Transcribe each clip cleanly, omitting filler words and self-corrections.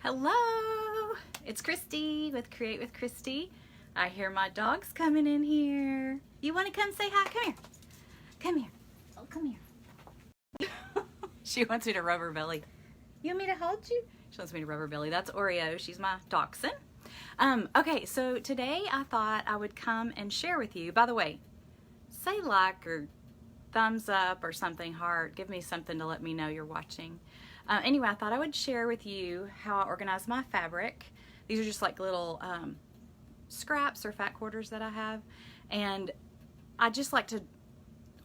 Hello, it's Christy with Create with Christy. I hear my dog's coming in here. You want to come say hi? Come here. Come here. Oh, come here. She wants me to rub her belly. You want me to hold you? She wants me to rub her belly. That's Oreo. She's my dachshund. Okay, so today I thought I would come and share with you. By the way, say like or thumbs up or something, heart. Give me something to let me know you're watching. Anyway, I thought I would share with you how I organize my fabric. These are just like little scraps or fat quarters that I have, and I just like to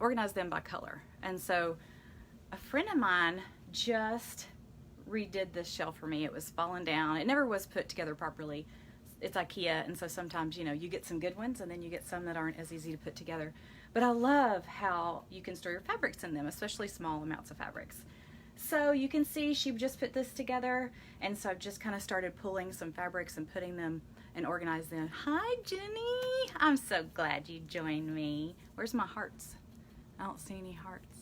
organize them by color. And so a friend of mine just redid this shelf for me. It was falling down. It never was put together properly. It's IKEA, and so sometimes, you know, you get some good ones and then you get some that aren't as easy to put together. But I love how you can store your fabrics in them, especially small amounts of fabrics. So you can see she just put this together, and so I've just kind of started pulling some fabrics and putting them and organize them. Hi, Jenny. I'm so glad you joined me. Where's my hearts? I don't see any hearts.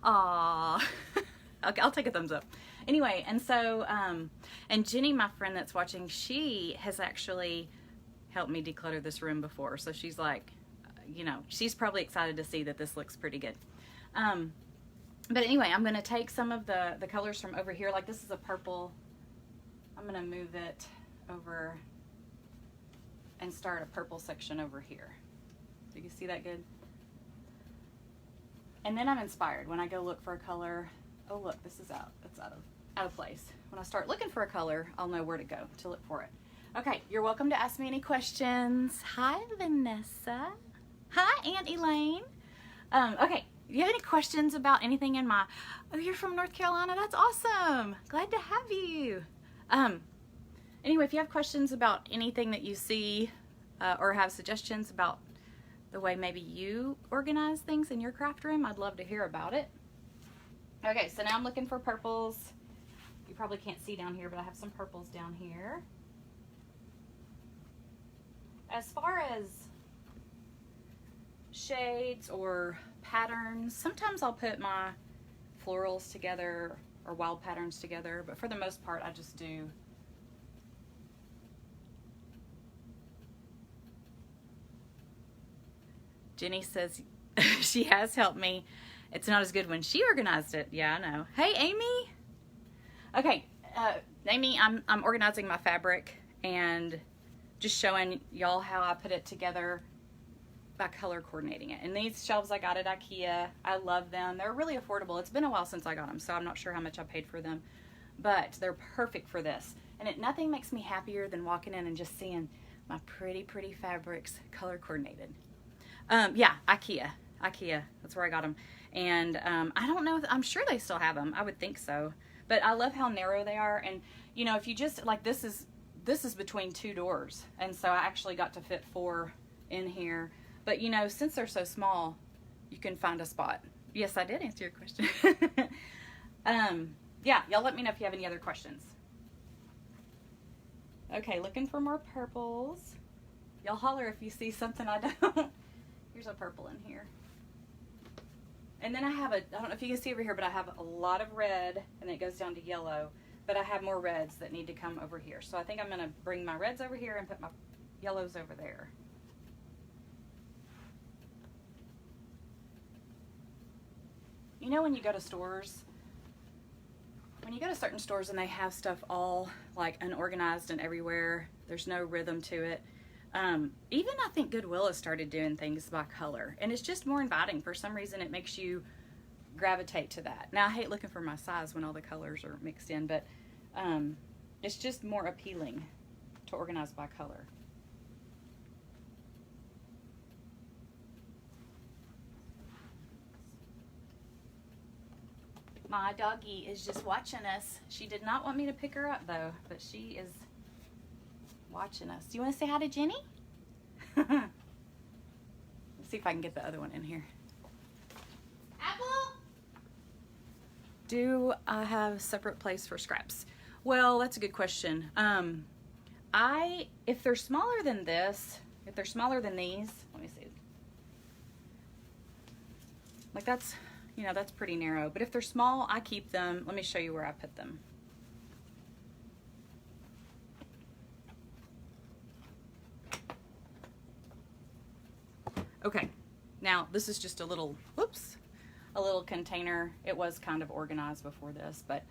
Aww. Okay, I'll take a thumbs up. Anyway, and so, and Jenny, my friend that's watching, she has actually helped me declutter this room before. So she's like, you know, she's probably excited to see that this looks pretty good. But anyway, I'm going to take some of the colors from over here. Like this is a purple. I'm going to move it over and start a purple section over here. Do you see that good? And then I'm inspired when I go look for a color. Oh, look, this is out. It's out of place. When I start looking for a color, I'll know where to go to look for it. Okay, you're welcome to ask me any questions. Hi, Vanessa. Hi, Aunt Elaine. Okay. Do you have any questions about anything in my, oh, you're from North Carolina? That's awesome. Glad to have you. Anyway, if you have questions about anything that you see or have suggestions about the way maybe you organize things in your craft room, I'd love to hear about it. Okay, so now I'm looking for purples. You probably can't see down here, but I have some purples down here. As far as shades or patterns, sometimes I'll put my florals together or wild patterns together, but for the most part I just do Jenny says she has helped me. It's not as good when she organized it. Yeah, I know. Hey, Amy. Okay, Amy, I'm organizing my fabric and just showing y'all how I put it together by color coordinating it. And these shelves I got at IKEA, I love them. They're really affordable. It's been a while since I got them, so I'm not sure how much I paid for them, but they're perfect for this. And nothing makes me happier than walking in and just seeing my pretty, pretty fabrics color coordinated. Yeah, IKEA, that's where I got them. And I don't know, I'm sure they still have them. I would think so. But I love how narrow they are. And you know, if you just, like this is between two doors. And so I actually got to fit 4 in here. But you know, since they're so small, you can find a spot. Yes, I did answer your question. Yeah, y'all let me know if you have any other questions. Okay, looking for more purples. Y'all holler if you see something I don't. Here's a purple in here. And then I have I don't know if you can see over here, but I have a lot of red, and it goes down to yellow. But I have more reds that need to come over here. So I think I'm going to bring my reds over here and put my yellows over there. You know, when you go to stores, when you go to certain stores and they have stuff all like unorganized and everywhere, there's no rhythm to it. Even I think Goodwill has started doing things by color, and it's just more inviting. For some reason, it makes you gravitate to that. Now, I hate looking for my size when all the colors are mixed in, but it's just more appealing to organize by color. My doggie is just watching us. She did not want me to pick her up though, but she is watching us. Do you want to say hi to Jenny? Let's see if I can get the other one in here. Apple? Do I have a separate place for scraps? Well, that's a good question. If they're smaller than this, if they're smaller than these, let me see. Like that's, you know, that's pretty narrow. But if they're small, I keep them. Let me show you where I put them. Okay, now this is just a little, whoops, a little container. It was kind of organized before this, but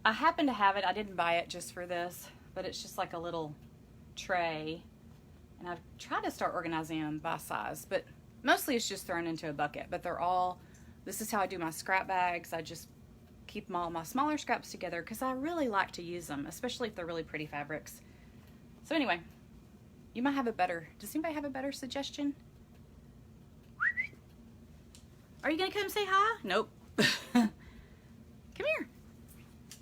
I happen to have it. I didn't buy it just for this, but it's just like a little tray. And I've tried to start organizing them by size, but mostly it's just thrown into a bucket. But they're all, this is how I do my scrap bags. I just keep all my smaller scraps together because I really like to use them, especially if they're really pretty fabrics. So anyway, you might have a better, does anybody have a better suggestion? Are you gonna come say hi? Nope. Come here.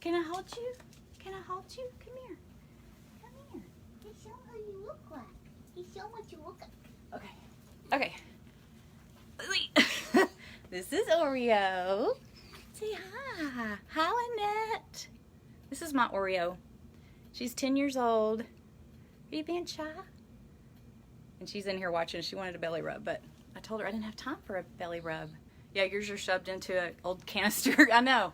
Can I hold you? Can I hold you? Come here. Come here. Hey, show how you look like. Hey, show what you look like. Okay. Okay. This is Oreo. Say hi. Hi, Lynette. This is my Oreo. She's 10 years old. Are you being shy? And she's in here watching. She wanted a belly rub, but I told her I didn't have time for a belly rub. Yeah, yours are shoved into an old canister. I know,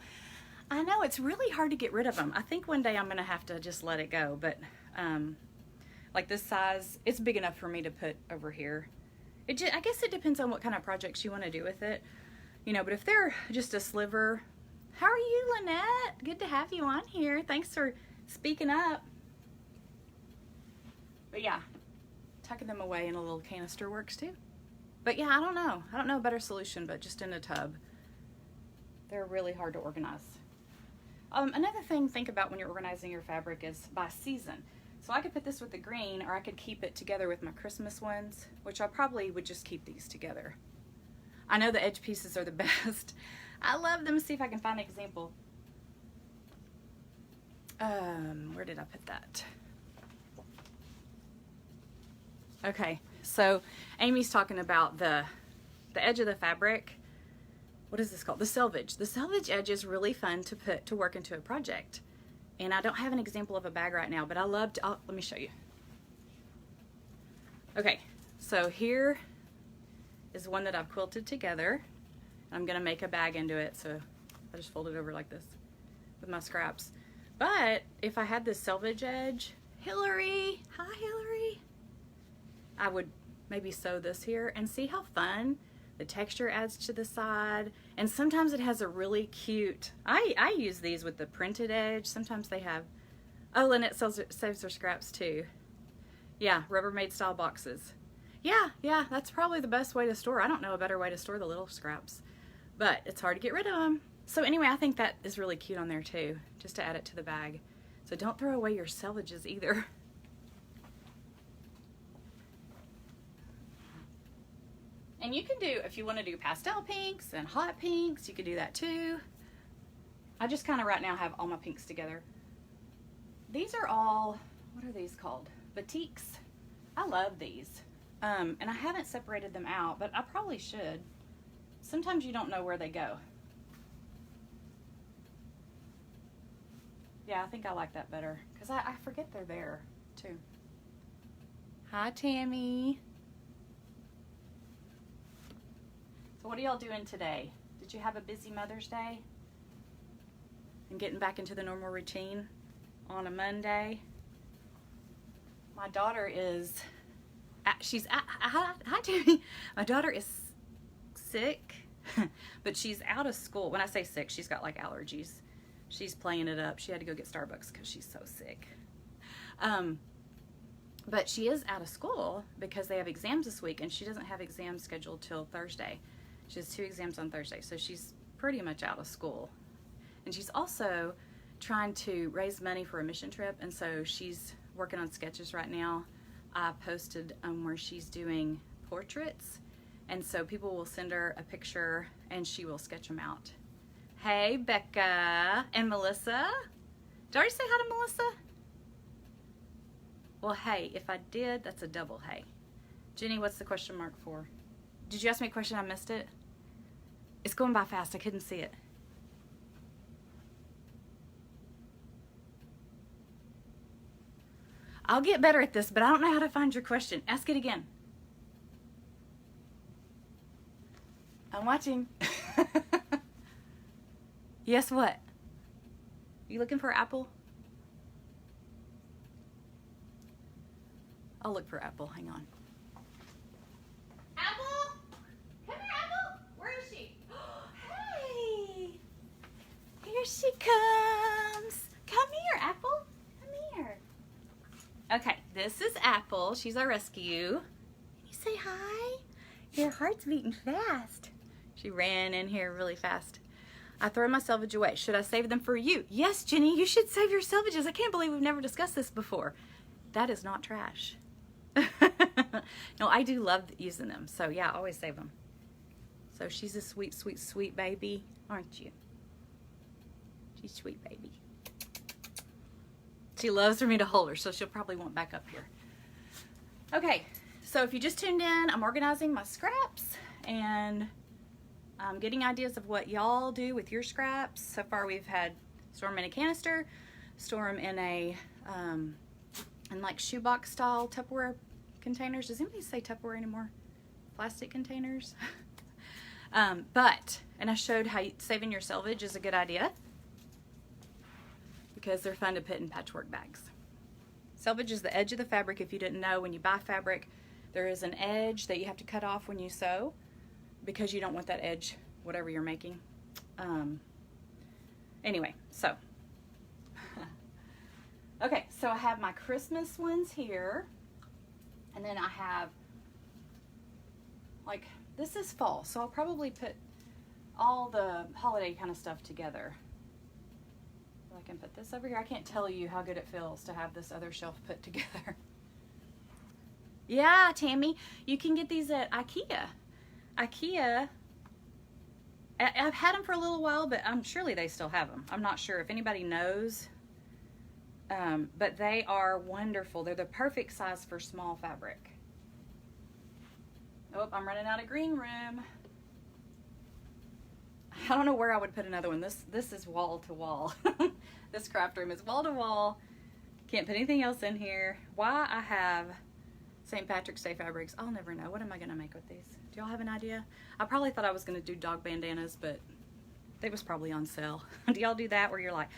it's really hard to get rid of them. I think one day I'm going to have to just let it go, but like this size, it's big enough for me to put over here. I guess it depends on what kind of projects you want to do with it. You know, but if they're just a sliver, how are you, Lynette? Good to have you on here. Thanks for speaking up. But yeah, tucking them away in a little canister works too. But yeah, I don't know a better solution, but just in a tub. They're really hard to organize. Another thing, think about when you're organizing your fabric is by season. So I could put this with the green, or I could keep it together with my Christmas ones, which I probably would just keep these together. I know the edge pieces are the best. I love them. See if I can find an example. Where did I put that? Okay, so Amy's talking about the edge of the fabric. What is this called? The selvage. The selvage edge is really fun to put to work into a project. And I don't have an example of a bag right now, but I loved, let me show you. Okay, so here is one that I've quilted together. I'm gonna make a bag into it, so I just fold it over like this with my scraps. But if I had this selvage edge, Hillary, hi Hillary, I would maybe sew this here and see how fun the texture adds to the side. And sometimes it has a really cute, I use these with the printed edge. Sometimes they have, oh, Lynette saves her scraps too. Yeah, Rubbermaid style boxes. Yeah, that's probably the best way to store. I don't know a better way to store the little scraps, but it's hard to get rid of them. So anyway, I think that is really cute on there too, just to add it to the bag. So don't throw away your selvages either. And you can do, if you want to do pastel pinks and hot pinks, you could do that too. I just kind of right now have all my pinks together. These are all, what are these called? Batiks. I love these. And I haven't separated them out, but I probably should. Sometimes you don't know where they go. Yeah, I think I like that better because I forget they're there too. Hi, Tammy. So what are y'all doing today? Did you have a busy Mother's Day? And getting back into the normal routine on a Monday? My daughter is, hi Tammy. My daughter is sick, but she's out of school. When I say sick, she's got like allergies. She's playing it up. She had to go get Starbucks because she's so sick. But she is out of school because they have exams this week, and she doesn't have exams scheduled till Thursday. She has 2 exams on Thursday, so she's pretty much out of school. And she's also trying to raise money for a mission trip, and so she's working on sketches right now. I posted where she's doing portraits, and so people will send her a picture and she will sketch them out. Hey, Becca and Melissa. Did I already say hi to Melissa? Well, hey, if I did, that's a double hey. Jenny, what's the question mark for? Did you ask me a question? I missed it. It's going by fast. I couldn't see it. I'll get better at this, but I don't know how to find your question. Ask it again. I'm watching. Yes, what? You looking for apple? I'll look for apple. Hang on. Apple! This is Apple. She's our rescue. Can you say hi? Your heart's beating fast. She ran in here really fast. I throw my selvage away. Should I save them for you? Yes, Jenny, you should save your selvages. I can't believe we've never discussed this before. That is not trash. No, I do love using them. So yeah, always save them. So she's a sweet, sweet, sweet baby, aren't you? She's a sweet baby. She loves for me to hold her, so she'll probably want back up here. Okay, so if you just tuned in, I'm organizing my scraps and I'm getting ideas of what y'all do with your scraps. So far we've had store them in a canister, store them in a in like shoebox style Tupperware containers. Does anybody say Tupperware anymore? Plastic containers? And I showed how saving your selvage is a good idea because they're fun to put in patchwork bags. Selvage is the edge of the fabric. If you didn't know, when you buy fabric, there is an edge that you have to cut off when you sew because you don't want that edge, whatever you're making. Anyway, so. Okay, so I have my Christmas ones here. And then I have, like, this is fall, so I'll probably put all the holiday kind of stuff together. I can put this over here. I can't tell you how good it feels to have this other shelf put together. Yeah, Tammy, you can get these at IKEA. IKEA, I've had them for a little while, but surely they still have them. I'm not sure if anybody knows, but they are wonderful. They're the perfect size for small fabric. Oh, I'm running out of green room. I don't know where I would put another one. This is wall to wall. This craft room is wall to wall. Can't put anything else in here. Why I have St. Patrick's Day fabrics, I'll never know. What am I gonna make with these? Do y'all have an idea? I probably thought I was gonna do dog bandanas, but they was probably on sale. Do y'all do that where you're like,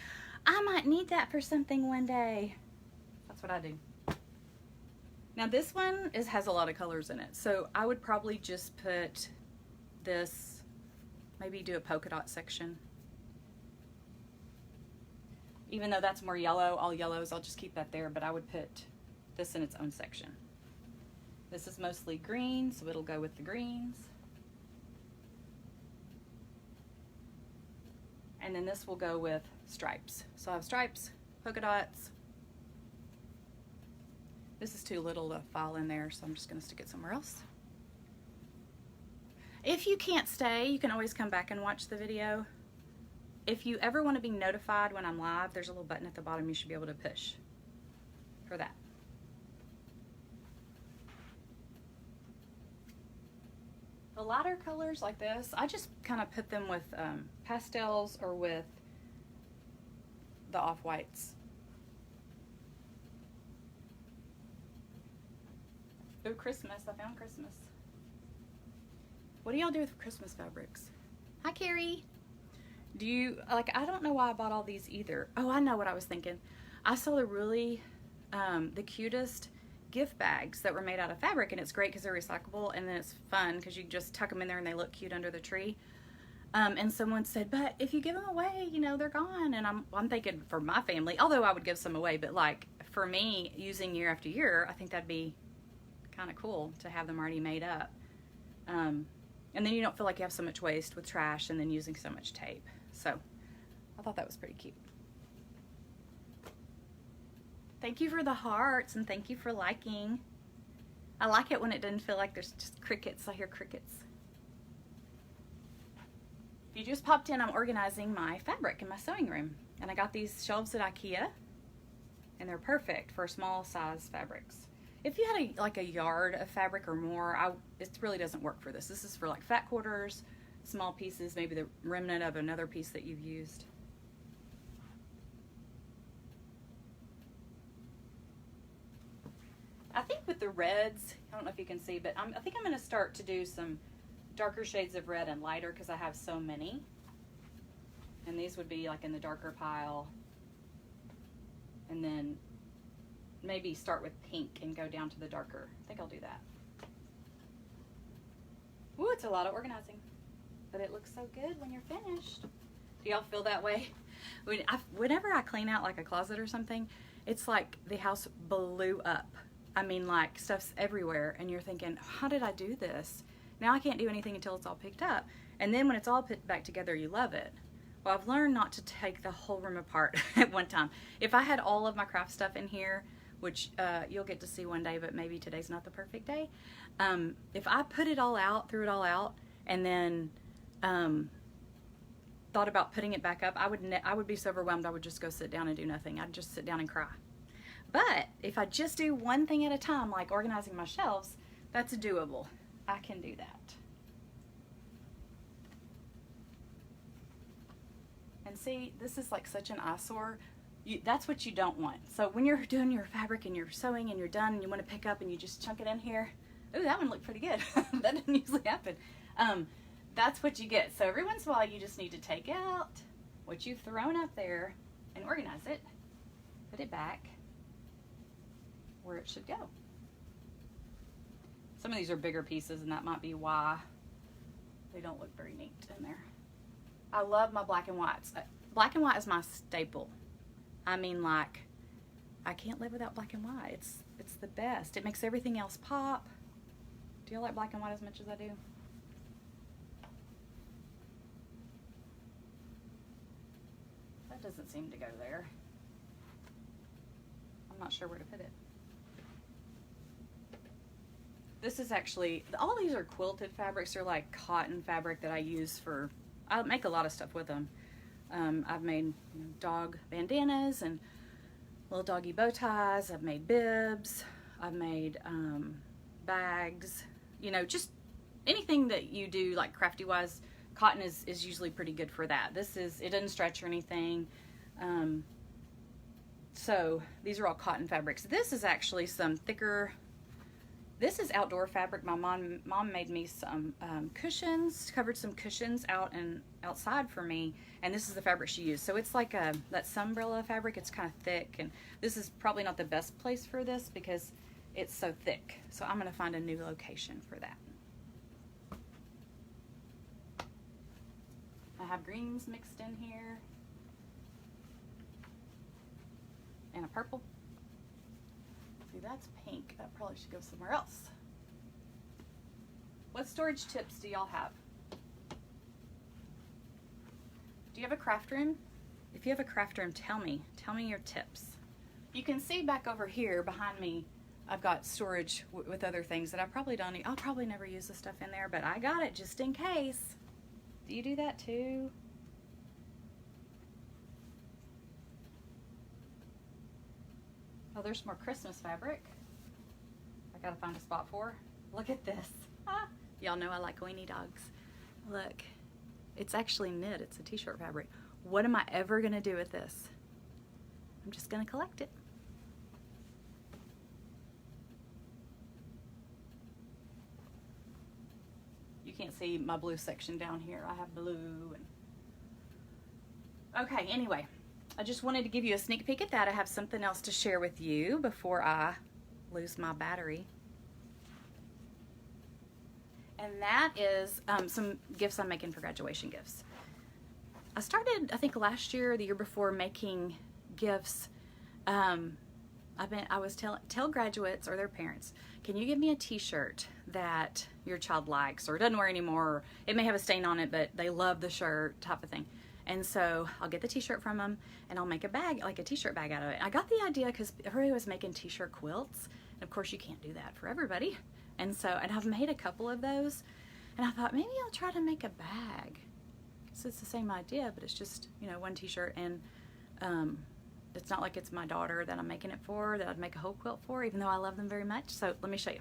I might need that for something one day? That's what I do. Now this one has a lot of colors in it, so I would probably just put this, maybe do a polka dot section. Even though that's more yellow, all yellows, I'll just keep that there, but I would put this in its own section. This is mostly green, so it'll go with the greens. And then this will go with stripes. So I have stripes, polka dots. This is too little to file in there, so I'm just gonna stick it somewhere else. If you can't stay, you can always come back and watch the video. If you ever want to be notified when I'm live, there's a little button at the bottom you should be able to push for that. The lighter colors like this, I just kind of put them with pastels or with the off-whites. Oh, Christmas, I found Christmas. What do y'all do with Christmas fabrics? Hi, Carrie. Do you, like, I don't know why I bought all these either. Oh, I know what I was thinking. I saw the really, the cutest gift bags that were made out of fabric, and it's great because they're recyclable, and then it's fun because you just tuck them in there and they look cute under the tree. And someone said, but if you give them away, you know, they're gone. And I'm thinking for my family, although I would give some away, but like for me, using year after year, I think that'd be kind of cool to have them already made up. And then you don't feel like you have so much waste with trash and then using so much tape. So I thought that was pretty cute. Thank you for the hearts and thank you for liking. I like it when it doesn't feel like there's just crickets. I hear crickets. If you just popped in, I'm organizing my fabric in my sewing room. And I got these shelves at IKEA and they're perfect for small size fabrics. If you had like a yard of fabric or more, it really doesn't work for this. This is for like fat quarters, small pieces, maybe the remnant of another piece that you've used. I think with the reds, I don't know if you can see, but I think I'm going to start to do some darker shades of red and lighter because I have so many. And these would be like in the darker pile. And then maybe start with pink and go down to the darker. I think I'll do that. Ooh, it's a lot of organizing, but it looks so good when you're finished. Do y'all feel that way? Whenever I clean out like a closet or something, it's like the house blew up. I mean, like, stuff's everywhere, and you're thinking, how did I do this? Now I can't do anything until it's all picked up. And then when it's all put back together, you love it. Well, I've learned not to take the whole room apart at one time. If I had all of my craft stuff in here, which you'll get to see one day, but maybe today's not the perfect day. If I put it all out, threw it all out, and then thought about putting it back up, I would be so overwhelmed I would just go sit down and do nothing. I'd just sit down and cry. But if I just do one thing at a time, like organizing my shelves, that's doable. I can do that. And see, this is like such an eyesore. That's what you don't want. So when you're doing your fabric and you're sewing and you're done and you want to pick up and you just chunk it in here, ooh, that one looked pretty good. That doesn't usually happen. That's what you get. So every once in a while you just need to take out what you've thrown up there and organize it, put it back where it should go. Some of these are bigger pieces, and that might be why they don't look very neat in there. I love my black and whites. Black and white is my staple. I mean, like, I can't live without black and white. It's the best. It makes everything else pop. Do you like black and white as much as I do? That doesn't seem to go there. I'm not sure where to put it. This is actually, all these are quilted fabrics. They're like cotton fabric that I use for, I make a lot of stuff with them. I've made dog bandanas and little doggy bow ties. I've made bibs. I've made bags. You know, just anything that you do like crafty wise. Cotton is usually pretty good for that. It doesn't stretch or anything. So these are all cotton fabrics. This is actually some thicker. This is outdoor fabric. My mom made me some cushions, covered some cushions outside for me, and this is the fabric she used. So it's like that sunbrella fabric. It's kind of thick, and this is probably not the best place for this because it's so thick. So I'm gonna find a new location for that. I have greens mixed in here, and a purple. See, that's pink. That probably should go somewhere else. What storage tips do y'all have? Do you have a craft room? If you have a craft room, tell me your tips. You can see back over here behind me, I've got storage with other things that I probably don't need. I'll probably never use the stuff in there, but I got it just in case. Do you do that too? Oh, there's more Christmas fabric. I gotta find a spot for. Look at this. Ah, y'all know I like weenie dogs. Look, it's actually knit. It's a t-shirt fabric. What am I ever gonna do with this? I'm just gonna collect it. You can't see my blue section down here. I have blue. Okay, anyway. I just wanted to give you a sneak peek at that. I have something else to share with you before I lose my battery. And that is some gifts I'm making for graduation gifts. I started, I think last year or the year before, making gifts. Tell graduates or their parents, can you give me a t-shirt that your child likes or doesn't wear anymore? Or it may have a stain on it, but they love the shirt type of thing. And so I'll get the t-shirt from them and I'll make a bag, like a t-shirt bag out of it. I got the idea because everybody was making t-shirt quilts. And of course you can't do that for everybody. And I've made a couple of those. And I thought maybe I'll try to make a bag. So it's the same idea, but it's just, one t-shirt. And it's not like it's my daughter that I'm making it for, that I'd make a whole quilt for, even though I love them very much. So let me show you.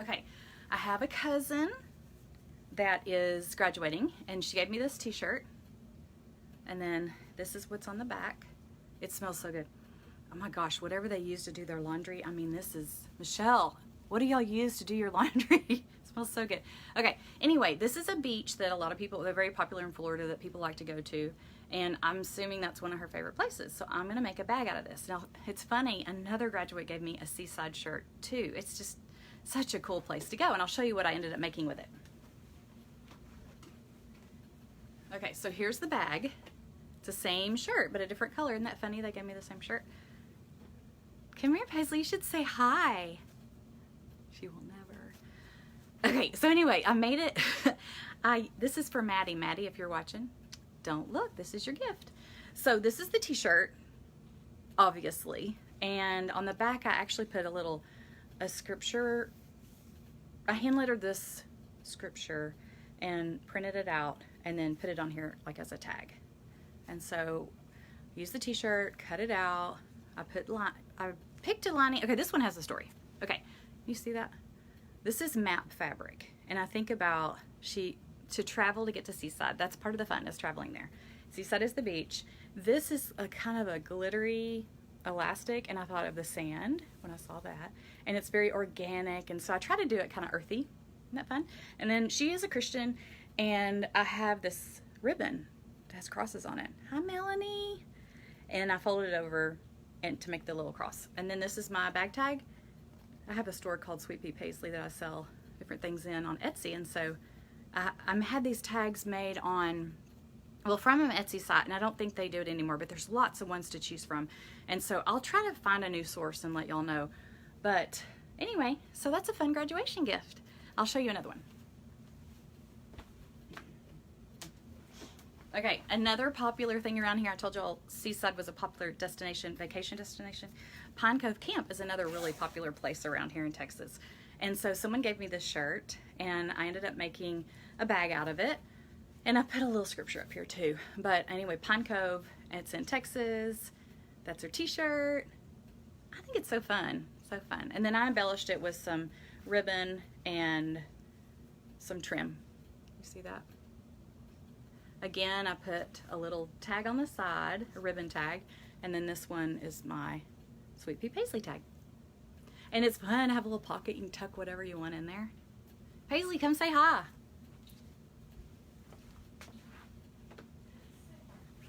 Okay, I have a cousin that is graduating, and she gave me this t-shirt, and then this is what's on the back. It smells so good. Oh my gosh, whatever they use to do their laundry. I mean, this is, Michelle, what do y'all use to do your laundry? It smells so good. Okay, anyway, this is a beach that a lot of people, they're very popular in Florida, that people like to go to, and I'm assuming that's one of her favorite places. So I'm gonna make a bag out of this. Now, it's funny, another graduate gave me a seaside shirt too. It's just such a cool place to go, and I'll show you what I ended up making with it. Okay, so here's the bag. It's the same shirt, but a different color. Isn't that funny? They gave me the same shirt. Come here, Paisley. You should say hi. She will never. Okay, so anyway, I made it. This is for Maddie. Maddie, if you're watching, don't look. This is your gift. So this is the t-shirt, obviously. And on the back, I actually put a scripture. I hand lettered this scripture and printed it out and then put it on here like as a tag. And so use the t-shirt, cut it out. I picked a lining. Okay, this one has a story. Okay, you see that? This is map fabric. And I think about to travel to get to Seaside. That's part of the fun, is traveling there. Seaside is the beach. This is a kind of a glittery elastic, and I thought of the sand when I saw that. And it's very organic, and so I try to do it kind of earthy. Isn't that fun? And then she is a Christian, and I have this ribbon that has crosses on it. Hi, Melanie. And I folded it over and to make the little cross. And then this is my bag tag. I have a store called Sweet Pea Paisley that I sell different things in on Etsy, and so I had these tags made on, well, from an Etsy site, and I don't think they do it anymore, but there's lots of ones to choose from. And so I'll try to find a new source and let y'all know. But anyway, so that's a fun graduation gift. I'll show you another one. Okay, another popular thing around here, I told y'all Seaside was a popular destination, vacation destination. Pine Cove Camp is another really popular place around here in Texas. And so someone gave me this shirt, and I ended up making a bag out of it. And I put a little scripture up here too. But anyway, Pine Cove, it's in Texas. That's her t-shirt. I think it's so fun, so fun. And then I embellished it with some ribbon and some trim. You see that? Again, I put a little tag on the side, a ribbon tag, and then this one is my Sweet Pea Paisley tag. And it's fun to have a little pocket. You can tuck whatever you want in there. Paisley, come say hi.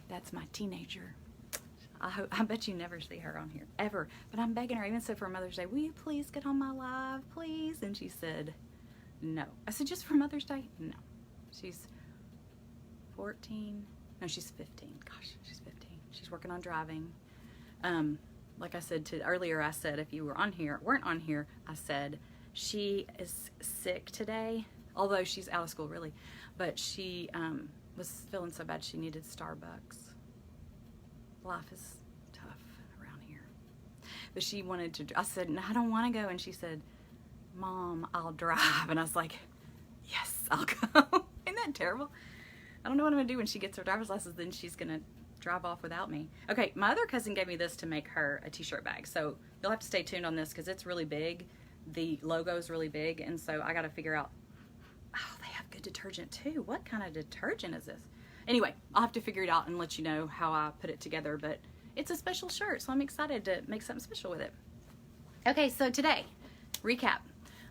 That's my teenager. I bet you never see her on here, ever. But I'm begging her, even so for Mother's Day, will you please get on my live, please? And she said, no. I said, just for Mother's Day? No. She's 14. No, she's 15. Gosh, she's 15. She's working on driving. Like I said earlier, I said if you weren't on here, I said she is sick today, although she's out of school really, but she was feeling so bad she needed Starbucks. Life is tough around here. But she wanted to, I said, no, I don't want to go. And she said, Mom, I'll drive. And I was like, yes, I'll go. Isn't that terrible? I don't know what I'm going to do when she gets her driver's license. Then she's going to drive off without me. Okay, my other cousin gave me this to make her a t-shirt bag. So you'll have to stay tuned on this because it's really big. The logo is really big. And so I got to figure out, oh, they have good detergent too. What kind of detergent is this? Anyway, I'll have to figure it out and let you know how I put it together. But it's a special shirt, so I'm excited to make something special with it. Okay, so today, recap.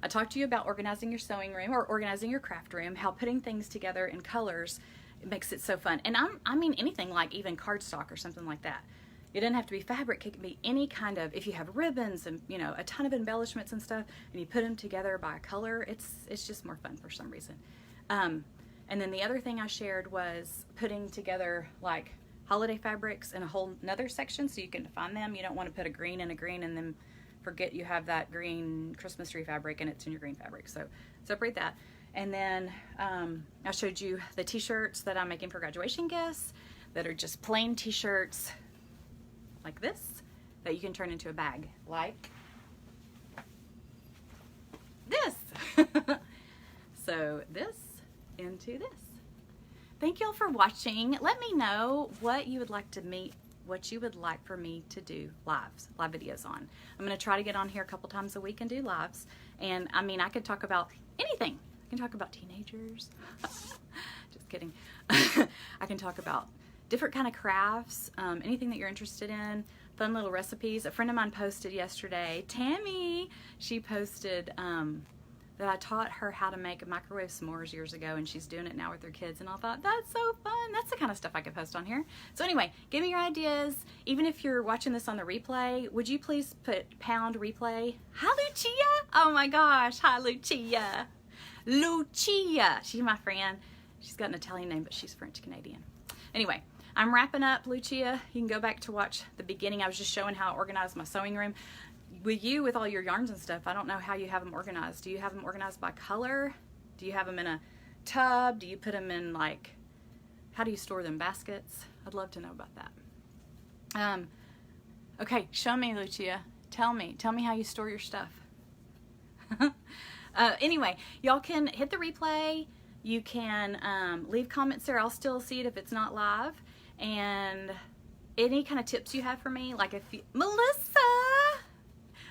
I talked to you about organizing your sewing room or organizing your craft room, how putting things together in colors, it makes it so fun. And I mean anything like even cardstock or something like that. It doesn't have to be fabric. It can be any kind of, if you have ribbons and, you know, a ton of embellishments and stuff, and you put them together by color, it's just more fun for some reason. And then the other thing I shared was putting together like holiday fabrics in a whole nother section so you can define them. You don't want to put a green and then forget you have that green Christmas tree fabric and it's in your green fabric. So separate that. And then I showed you the t-shirts that I'm making for graduation guests that are just plain t-shirts like this that you can turn into a bag like this. So this into this. Thank y'all for watching. Let me know what you would like to meet, what you would like for me to do live videos on. I'm going to try to get on here a couple times a week and do lives. And I mean, I could talk about anything. I can talk about teenagers. Just kidding. I can talk about different kind of crafts, anything that you're interested in, fun little recipes. A friend of mine posted yesterday, Tammy, she posted that I taught her how to make microwave s'mores years ago, and she's doing it now with her kids, and I thought, that's so fun. That's the kind of stuff I could post on here. So anyway, give me your ideas. Even if you're watching this on the replay, would you please put pound replay? Hi, Lucia. Oh my gosh. Hi, Lucia. Lucia. She's my friend. She's got an Italian name, but she's French-Canadian. Anyway, I'm wrapping up, Lucia. You can go back to watch the beginning. I was just showing how I organized my sewing room. with you, with all your yarns and stuff, I don't know how you have them organized. Do you have them organized by color? Do you have them in a tub? Do you put them in, like, how do you store them? Baskets? I'd love to know about that. Okay, show me, Lucia. Tell me how you store your stuff. Anyway, y'all can hit the replay. You can leave comments there. I'll still see it if it's not live. And any kind of tips you have for me, like if you, Melissa,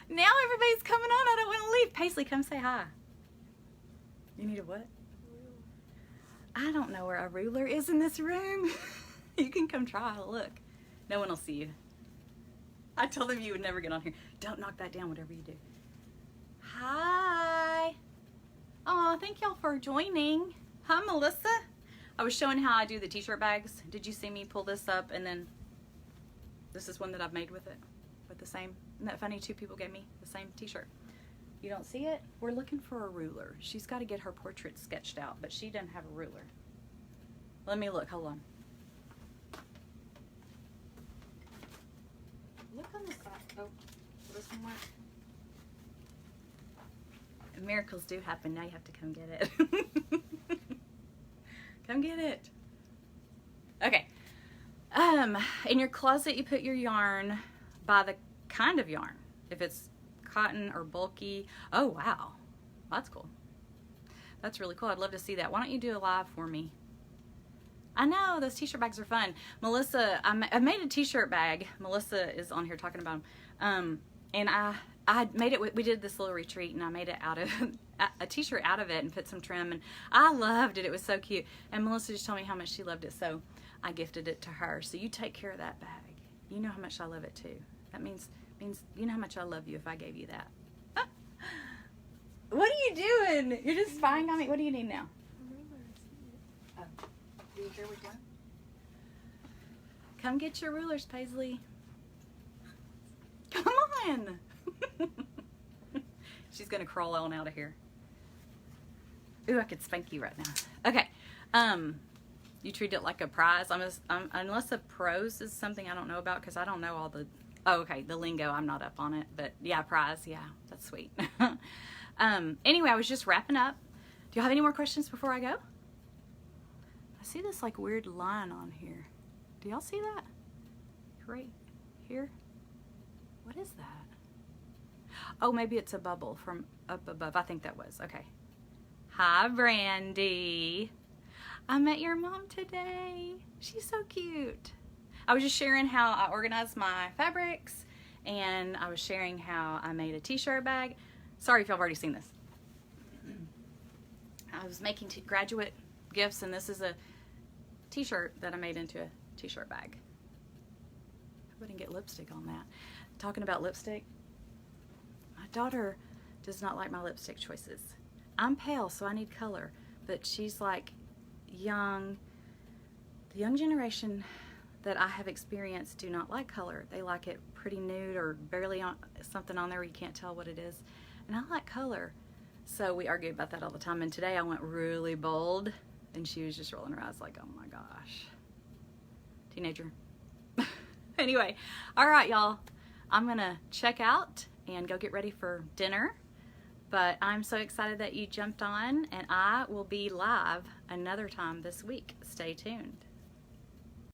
now everybody's coming on. I don't want to leave. Paisley, come say hi. You need a what? I don't know where a ruler is in this room. You can come try. Look, no one will see you. I told them you would never get on here. Don't knock that down, whatever you do. Hi. Oh, thank y'all for joining. Hi, Melissa. I was showing how I do the t-shirt bags. Did you see me pull this up? And then this is one that I've made with it. With the same. Isn't that funny? 2 people gave me the same t-shirt. You don't see it? We're looking for a ruler. She's got to get her portrait sketched out, but she doesn't have a ruler. Let me look. Hold on. Look on the side. Oh, will this one work? Miracles do happen. Now you have to come get it. Come get it. Okay. In your closet, you put your yarn by the kind of yarn. If it's cotton or bulky. Oh, wow. That's cool. That's really cool. I'd love to see that. Why don't you do a live for me? I know, those t-shirt bags are fun. Melissa, I made a t-shirt bag. Melissa is on here talking about them. And I made it, we did this little retreat and I made it out of, a t-shirt out of it and put some trim and I loved it. It was so cute. And Melissa just told me how much she loved it. So I gifted it to her. So you take care of that bag. You know how much I love it too. That means you know how much I love you if I gave you that. What are you doing? You're just spying on me. What do you need now? Oh, do you hear we done? Come get your rulers, Paisley. Come on. She's gonna crawl on out of here. Ooh, I could spank you right now. Okay. You treat it like a prize. Unless the pros is something I don't know about because I don't know all the. Oh, okay, the lingo. I'm not up on it, but yeah, prize. Yeah, that's sweet. Anyway, I was just wrapping up. Do you have any more questions before I go? I see this like weird line on here. Do y'all see that? Right here. What is that? Oh, maybe it's a bubble from up above. I think that was. Okay. Hi, Brandy. I met your mom today. She's so cute. I was just sharing how I organized my fabrics, and I was sharing how I made a t-shirt bag. Sorry if y'all have already seen this. I was making graduate gifts, and this is a t-shirt that I made into a t-shirt bag. I wouldn't get lipstick on that. Talking about lipstick, my daughter does not like my lipstick choices. I'm pale, so I need color, but she's like young. The young generation that I have experienced do not like color. They like it pretty nude or barely on something on there where you can't tell what it is. And I like color. So we argue about that all the time. And today I went really bold and she was just rolling her eyes like, oh my gosh. Teenager. Anyway, all right, y'all. I'm gonna check out and go get ready for dinner. But I'm so excited that you jumped on, and I will be live another time this week. Stay tuned.